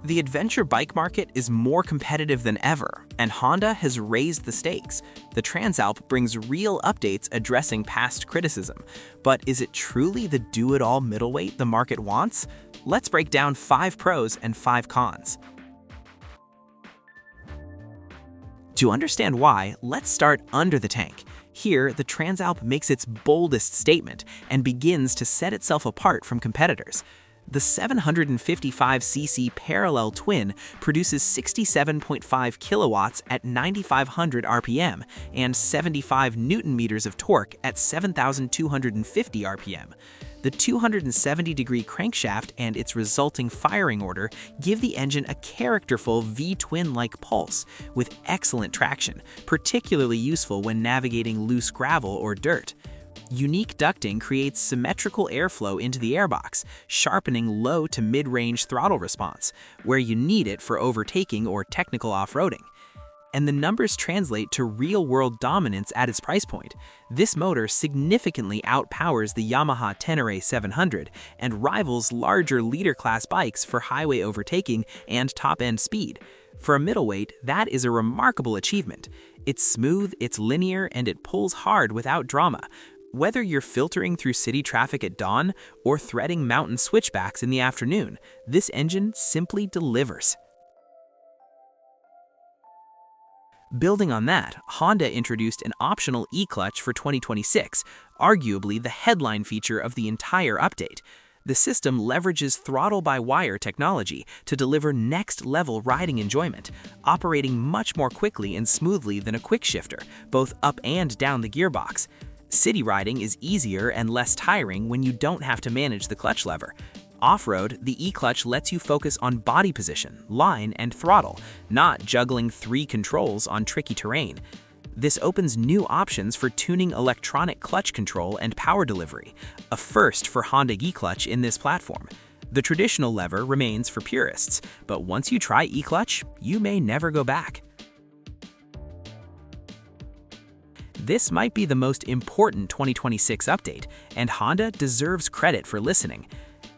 The adventure bike market is more competitive than ever, and Honda has raised the stakes. The Transalp brings real updates addressing past criticism. But is it truly the do-it-all middleweight the market wants? Let's break down 5 pros and 5 cons. To understand why, let's start under the tank. Here, the Transalp makes its boldest statement and begins to set itself apart from competitors. The 755cc parallel twin produces 67.5 kilowatts at 9,500 RPM and 75 Newton-meters of torque at 7,250 RPM. The 270-degree crankshaft and its resulting firing order give the engine a characterful V-twin-like pulse with excellent traction, particularly useful when navigating loose gravel or dirt. Unique ducting creates symmetrical airflow into the airbox, sharpening low to mid-range throttle response, where you need it for overtaking or technical off-roading. And the numbers translate to real-world dominance at its price point. This motor significantly outpowers the Yamaha Tenere 700 and rivals larger leader-class bikes for highway overtaking and top-end speed. For a middleweight, that is a remarkable achievement. It's smooth, it's linear, and it pulls hard without drama. Whether you're filtering through city traffic at dawn or threading mountain switchbacks in the afternoon, this engine simply delivers. Building on that, Honda introduced an optional e-clutch for 2026, arguably the headline feature of the entire update. The system leverages throttle-by-wire technology to deliver next-level riding enjoyment, operating much more quickly and smoothly than a quick shifter, both up and down the gearbox. City riding is easier and less tiring when you don't have to manage the clutch lever. Off-road, the e-clutch lets you focus on body position, line, and throttle, not juggling 3 controls on tricky terrain. This opens new options for tuning electronic clutch control and power delivery, a first for Honda e-clutch in this platform. The traditional lever remains for purists, but once you try e-clutch, you may never go back. This might be the most important 2026 update, and Honda deserves credit for listening.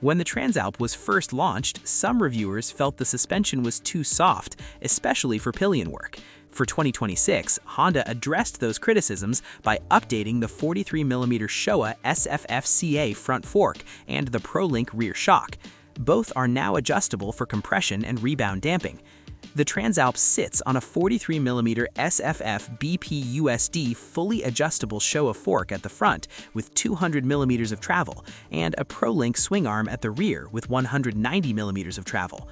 When the Transalp was first launched, some reviewers felt the suspension was too soft, especially for pillion work. For 2026, Honda addressed those criticisms by updating the 43mm Showa SFFCA front fork and the ProLink rear shock. Both are now adjustable for compression and rebound damping. The Transalp sits on a 43mm SFF BPUSD fully adjustable Showa fork at the front with 200mm of travel, and a ProLink swing arm at the rear with 190mm of travel.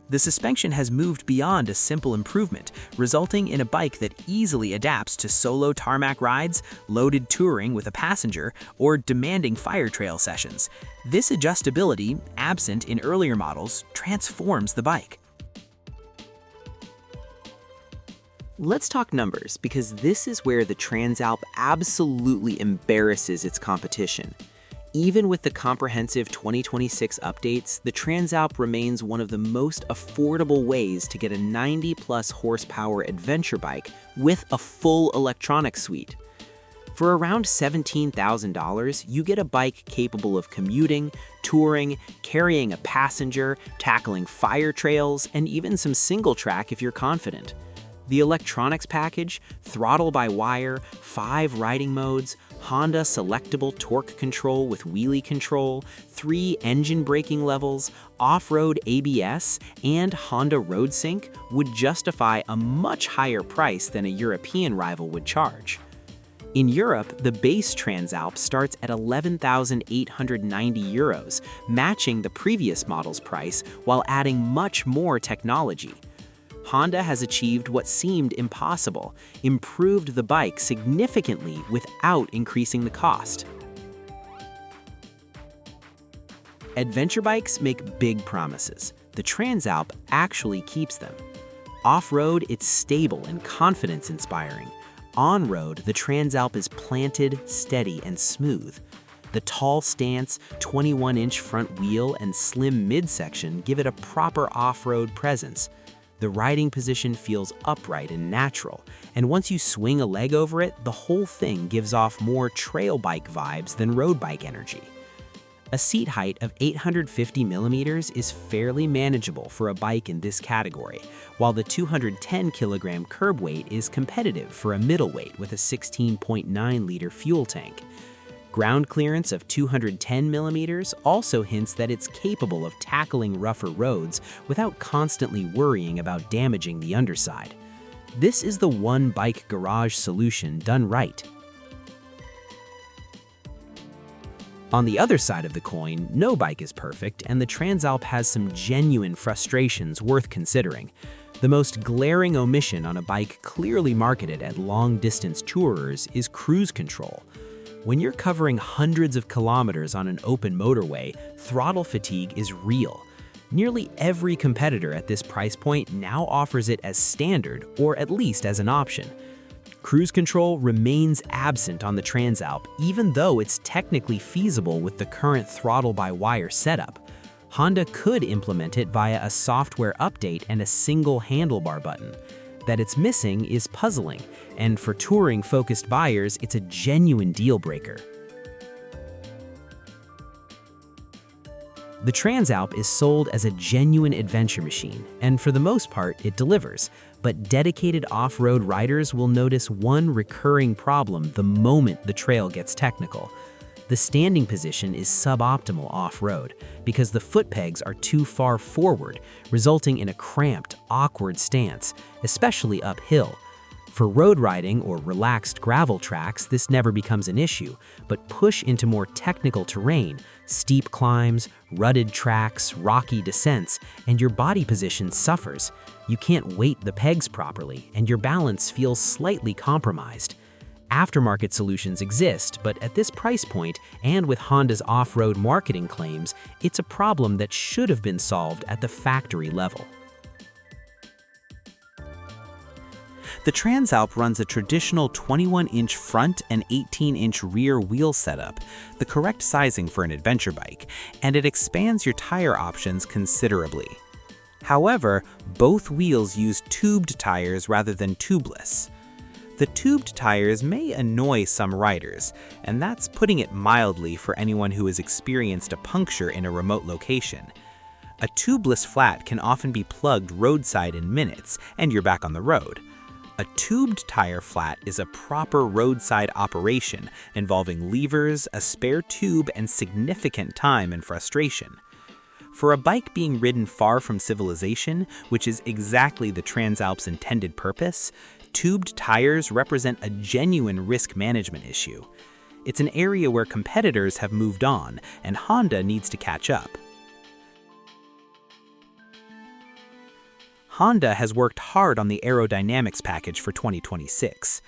The suspension has moved beyond a simple improvement, resulting in a bike that easily adapts to solo tarmac rides, loaded touring with a passenger, or demanding fire trail sessions. This adjustability, absent in earlier models, transforms the bike. Let's talk numbers, because this is where the Transalp absolutely embarrasses its competition. Even with the comprehensive 2026 updates, the Transalp remains one of the most affordable ways to get a 90-plus horsepower adventure bike with a full electronics suite. For around $17,000, you get a bike capable of commuting, touring, carrying a passenger, tackling fire trails, and even some single track if you're confident. The electronics package, throttle-by-wire, 5 riding modes, Honda selectable torque control with wheelie control, 3 engine braking levels, off-road ABS, and Honda Road Sync would justify a much higher price than a European rival would charge. In Europe, the base Transalp starts at €11,890, matching the previous model's price while adding much more technology. Honda has achieved what seemed impossible, improved the bike significantly without increasing the cost. Adventure bikes make big promises. The Transalp actually keeps them. Off-road, it's stable and confidence-inspiring. On-road, the Transalp is planted, steady, and smooth. The tall stance, 21-inch front wheel, and slim midsection give it a proper off-road presence. The riding position feels upright and natural, and once you swing a leg over it, the whole thing gives off more trail bike vibes than road bike energy. A seat height of 850 millimeters is fairly manageable for a bike in this category, while the 210 kilogram curb weight is competitive for a middleweight with a 16.9-liter fuel tank. Ground clearance of 210 millimeters also hints that it's capable of tackling rougher roads without constantly worrying about damaging the underside. This is the one bike garage solution done right. On the other side of the coin, no bike is perfect, and the Transalp has some genuine frustrations worth considering. The most glaring omission on a bike clearly marketed at long-distance tourers is cruise control. When you're covering hundreds of kilometers on an open motorway, throttle fatigue is real. Nearly every competitor at this price point now offers it as standard, or at least as an option. Cruise control remains absent on the Transalp, even though it's technically feasible with the current throttle-by-wire setup. Honda could implement it via a software update and a single handlebar button. That it's missing is puzzling, and for touring-focused buyers, it's a genuine deal-breaker. The Transalp is sold as a genuine adventure machine, and for the most part, it delivers. But dedicated off-road riders will notice one recurring problem the moment the trail gets technical. The standing position is suboptimal off-road because the foot pegs are too far forward, resulting in a cramped, awkward stance, especially uphill. For road riding or relaxed gravel tracks, this never becomes an issue, but push into more technical terrain, steep climbs, rutted tracks, rocky descents, and your body position suffers. You can't weight the pegs properly, and your balance feels slightly compromised. Aftermarket solutions exist, but at this price point, and with Honda's off-road marketing claims, it's a problem that should have been solved at the factory level. The Transalp runs a traditional 21-inch front and 18-inch rear wheel setup, the correct sizing for an adventure bike, and it expands your tire options considerably. However, both wheels use tubed tires rather than tubeless. The tubed tires may annoy some riders, and that's putting it mildly for anyone who has experienced a puncture in a remote location. A tubeless flat can often be plugged roadside in minutes, and you're back on the road. A tubed tire flat is a proper roadside operation involving levers, a spare tube, and significant time and frustration. For a bike being ridden far from civilization, which is exactly the Transalp's intended purpose, tubed tires represent a genuine risk management issue. It's an area where competitors have moved on, and Honda needs to catch up. Honda has worked hard on the Aerodynamics package for 2026.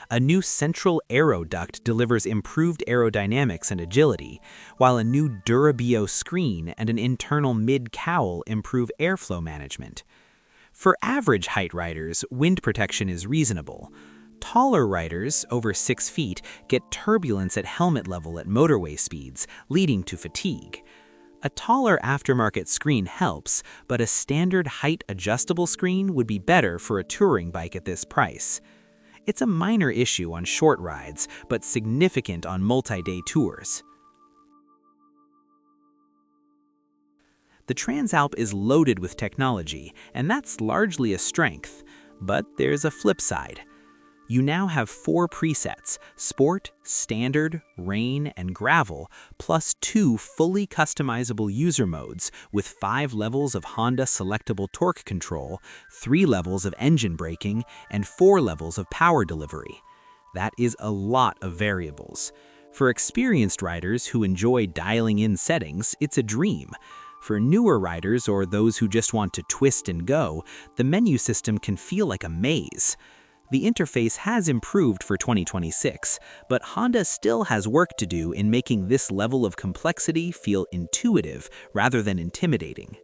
A new central aero duct delivers improved aerodynamics and agility, while a new Durabio screen and an internal mid-cowl improve airflow management. For average height riders, wind protection is reasonable. Taller riders, over 6 feet, get turbulence at helmet level at motorway speeds, leading to fatigue. A taller aftermarket screen helps, but a standard height adjustable screen would be better for a touring bike at this price. It's a minor issue on short rides, but significant on multi-day tours. The Transalp is loaded with technology, and that's largely a strength. But there's a flip side. You now have 4 presets: Sport, Standard, Rain, and Gravel, plus 2 fully customizable user modes with 5 levels of Honda selectable torque control, 3 levels of engine braking, and 4 levels of power delivery. That is a lot of variables. For experienced riders who enjoy dialing in settings, it's a dream. For newer riders or those who just want to twist and go, the menu system can feel like a maze. The interface has improved for 2026, but Honda still has work to do in making this level of complexity feel intuitive rather than intimidating.